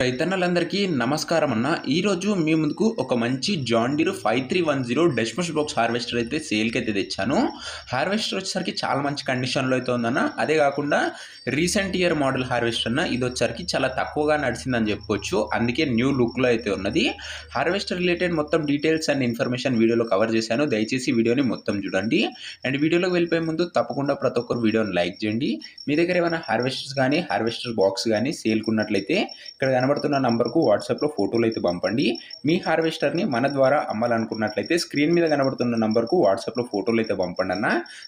రైతన్నలందరికీ నమస్కారం అన్న. ఈరోజు మీ ముందుకు ఒక మంచి జాన్ డీర్ 5310 డెస్మస్ బాక్స్ హార్వెస్టర్ అయితే సేల్కి అయితే తెచ్చాను. హార్వెస్టర్ వచ్చేసరికి చాలా మంచి కండిషన్లో అయితే ఉందన్న. అదే కాకుండా రీసెంట్ ఇయర్ మోడల్ హార్వెస్టర్ అన్న. ఇది వచ్చేసరికి చాలా తక్కువగా నడిచిందని చెప్పుకోవచ్చు. అందుకే న్యూ లుక్లో అయితే ఉన్నది. హార్వెస్టర్ రిలేటెడ్ మొత్తం డీటెయిల్స్ అండ్ ఇన్ఫర్మేషన్ వీడియోలో కవర్ చేశాను. దయచేసి వీడియోని మొత్తం చూడండి. అండ్ వీడియోలోకి వెళ్ళిపోయే ముందు తప్పకుండా ప్రతి ఒక్కరు వీడియోని లైక్ చేయండి. మీ దగ్గర ఏమైనా హార్వెస్టర్స్ కానీ హార్వెస్టర్ బాక్స్ కానీ సేల్కి ఉన్నట్లయితే ఇక్కడ కనబడుతున్న నంబర్కు వాట్సాప్లో ఫోటోలు అయితే పంపండి. మీ హార్వెస్టర్ని మన ద్వారా అమ్మాలనుకున్నట్లయితే స్క్రీన్ మీద కనబడుతున్న నంబర్కు వాట్సాప్లో ఫోటోలు అయితే పంపండి అన్న.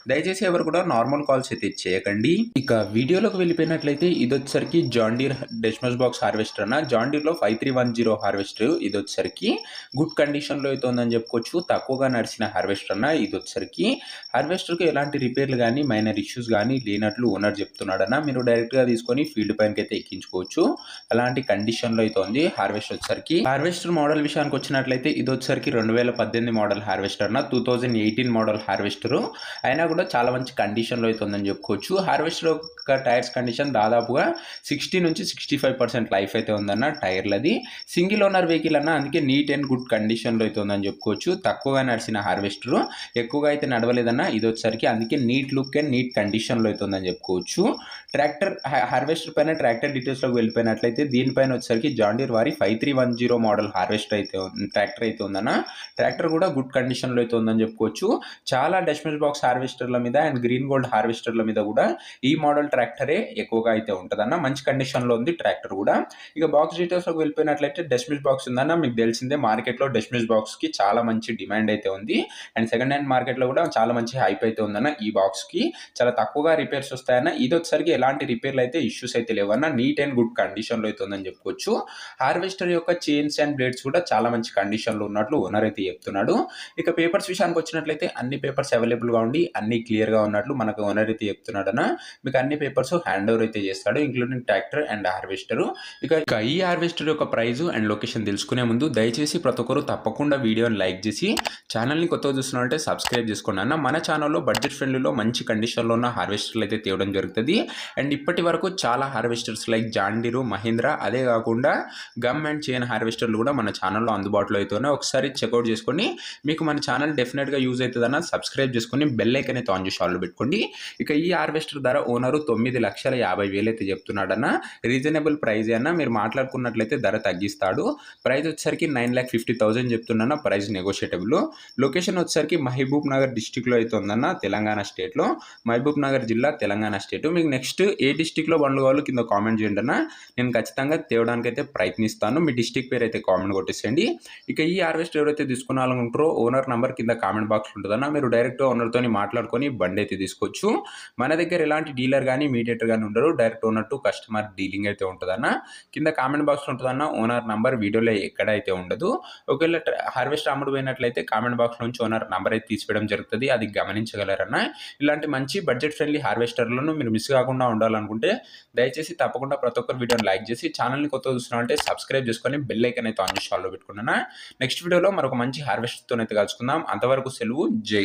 దయచేసి ఎవరు కూడా నార్మల్ కాల్స్ అయితే చేయకండి. ఇక వీడియోలోకి వెళ్ళిపోయినట్లయితే ఇది వచ్చేసరికి జాన్ డీర్ డెస్మస్ బాక్స్ హార్వెస్టర్ అన్న. జాన్ డీర్లో 5310 హార్వెస్టర్ ఇది వచ్చేసరికి గుడ్ కండిషన్లో అయితే ఉందని చెప్పుకోవచ్చు. తక్కువగా నడిచిన హార్వెస్టర్ అన్న. ఇది వచ్చేసరికి హార్వెస్టర్కి ఎలాంటి రిపేర్లు కానీ మైనర్ ఇష్యూస్ కానీ లేనట్లు ఓనర్ చెప్తున్నాడన్న. మీరు డైరెక్ట్గా తీసుకొని ఫీల్డ్ పైనకి అయితే ఎక్కించుకోవచ్చు. అలాంటి కండిషన్లో అయితే ఉంది హార్వెస్టర్ వచ్చేసరికి. హార్వెస్టర్ మోడల్ విషయానికి వచ్చినట్లయితే ఇది వచ్చేసరికి 2018 మోడల్ హార్వెస్టర్ అన్న. 2018 మోడల్ హార్వెస్టర్ అయినా కూడా చాలా మంచి కండిషన్లో అయితే ఉందని చెప్పుకోవచ్చు. హార్వెస్టర్ యొక్క టైర్స్ కండిషన్ దాదాపుగా 60 నుంచి 65% లైఫ్ అయితే ఉందన్న టైర్లది. సింగిల్ ఓనర్ వెహికల్ అన్న. అందుకే నీట్ అండ్ గుడ్ కండిషన్లో అయితే ఉందని చెప్పుకోవచ్చు. తక్కువగా నడిచిన హార్వెస్టర్, ఎక్కువగా అయితే నడవలేదన్న. ఇది వచ్చేసరికి అందుకే నీట్ లుక్ అండ్ నీట్ కండిషన్లో అయితే ఉందని చెప్పుకోవచ్చు. ట్రాక్టర్ హార్వెస్టర్ పైన ట్రాక్టర్ డీటెయిల్స్లోకి వెళ్ళిపోయినట్లయితే దీనిపైన వచ్చేసరికి జాన్ డీర్ వారి 5310 మోడల్ హార్వెస్టర్ అయితే ట్రాక్టర్ అయితే ఉందన్న. ట్రాక్టర్ కూడా గుడ్ కండిషన్లో అయితే ఉందని చెప్పుకోవచ్చు. చాలా డెస్మస్ బాక్స్ హార్వెస్టర్ల మీద అండ్ గ్రీన్ గోల్డ్ హార్వెస్టర్ల మీద కూడా ఈ మోడల్ ట్రాక్టరే ఎక్కువగా అయితే ఉంటుందన్న. మంచి కండిషన్లో ఉంది ట్రాక్టర్ కూడా. ఇక బాక్స్ డీటెయిల్స్లోకి వెళ్ళిపోయినట్లయితే డెస్మస్ బాక్స్ ఉందన్న. మీకు తెలిసిందే మార్కెట్లో డెస్మస్ బాక్స్కి చాలా మంచి డిమాండ్ అయితే ఉంది. అండ్ సెకండ్ హ్యాండ్ మార్కెట్లో కూడా చాలా మంచి హైప్ అయితే ఉందన్న. ఈ బాక్స్కి చాలా తక్కువగా రిపేర్స్ వస్తాయన్న. ఇది వచ్చేసరికి ఎలాంటి రిపేర్లు అయితే ఇష్యూస్ అయితే లేవన్న. నీట్ అండ్ గుడ్ కండిషన్లో అయితే ఉందని చెప్పుకోవచ్చు. హార్వెస్టర్ యొక్క చైన్స్ అండ్ బ్లేడ్స్ కూడా చాలా మంచి కండిషన్లో ఉన్నట్లు ఓనర్ అయితే చెప్తున్నాడు. ఇక పేపర్స్ విషయానికి వచ్చినట్లయితే అన్ని పేపర్స్ అవైలబుల్గా ఉండి అన్ని క్లియర్గా ఉన్నట్లు మనకు ఓనర్ అయితే చెప్తున్నాడన్న. మీకు అన్ని పేపర్స్ హ్యాండ్ ఓవర్ అయితే చేస్తాడు, ఇంక్లూడింగ్ ట్రాక్టర్ అండ్ హార్వెస్టర్. ఇక ఈ హార్వెస్టర్ యొక్క ప్రైస్ అండ్ లొకేషన్ తెలుసుకునే ముందు దయచేసి ప్రతి ఒక్కరు తప్పకుండా వీడియోని లైక్ చేసి ఛానల్ని కొత్తగా చూస్తున్నారంటే సబ్స్క్రైబ్ చేసుకోండి అన్న. మన ఛానల్లో బడ్జెట్ ఫ్రెండ్లీలో మంచి కండిషన్లో ఉన్న హార్వెస్టర్లు అయితే తేవడం జరుగుతుంది. అండ్ ఇప్పటి వరకు చాలా harvesters like John Deere, Mahindra, అదే కాకుండా గమ్ అండ్ చైన్ హార్వెస్టర్లు కూడా మన ఛానల్లో అందుబాటులో అయితే ఉన్నాయి. ఒకసారి చెక్అవుట్ చేసుకొని మీకు మన ఛానల్ డెఫినెట్గా యూజ్ అవుతుందన్న. సబ్స్క్రైబ్ చేసుకొని బెల్ ఐకాన్ అయితే ఆన్ చేసి ఆన్లో పెట్టుకోండి. ఇక ఈ హార్వెస్టర్ ధర ఓనరు 9,50,000 అయితే చెప్తున్నాడన్న. రీజనబుల్ ప్రైజ్ అన్న. మీరు మాట్లాడుకున్నట్లయితే ధర తగ్గిస్తాడు. ప్రైస్ వచ్చేసరికి 9,50,000 చెప్తున్నా. ప్రైస్ నెగోషియేటబుల్. లొకేషన్ వచ్చేసరికి మహబూబ్ నగర్ డిస్టిక్లో అయితే ఉందన్న. తెలంగాణ స్టేట్లో, మహబూబ్ నగర్ జిల్లా, తెలంగాణ స్టేట్. మీకు నెక్స్ట్ ఏ డిస్టిక్లో బండ్లు కావాలో కింద కామెంట్ చేయండి అన్న. నేను ఖచ్చితంగా తేవడానికి అయితే ప్రయత్నిస్తాను. మీ డిస్టిక్ పేరు అయితే కామెంట్ కొట్టేసేయండి. ఇక ఈ హార్వెస్టర్ ఎవరైతే తీసుకోవాలనుకుంటారో ఓనర్ నెంబర్ కింద కామెంట్ బాక్స్ ఉంటుందన్న. మీరు డైరెక్ట్ ఓనర్తో మాట్లాడుకొని బండి అయితే తీసుకోవచ్చు. మన దగ్గర ఎలాంటి డీలర్ కానీ మీడియేటర్ కానీ ఉండరు. Direct owner to customer dealing అయితే ఉంటుందన్న. కింద కామెంట్ బాక్స్ ఉంటుందన్న. ఓనర్ నంబర్ వీడియోలో ఎక్కడైతే ఉండదు. ఒకవేళ హార్వెస్టర్ అమ్ముడు పోయినట్లయితే కామెంట్ బాక్స్ నుంచి ఓనర్ నంబర్ అయితే తీసివేయడం జరుగుతుంది. అది గమనించగలరన్న. ఇలాంటి మంచి బడ్జెట్ ఫ్రెండ్లీ హార్వెస్టర్లను మీరు మిస్ కాకుండా ఉండాలనుకుంటే దయచేసి తప్పకుండా ప్రతి ఒక్కరు వీడియోని లైక్ చేసి ఛానల్ని కొత్తగా చూస్తున్నారంటే సబ్స్క్రైబ్ చేసుకొని బెల్ ఐకాన్ అయితే ఆన్ చేసి ఆన్లో పెట్టుకున్నాను. నెక్స్ట్ వీడియోలో మరొక మంచి హార్వెస్టర్తో అయితే కలుసుకుందాం. అంతవరకు సెలవు. జై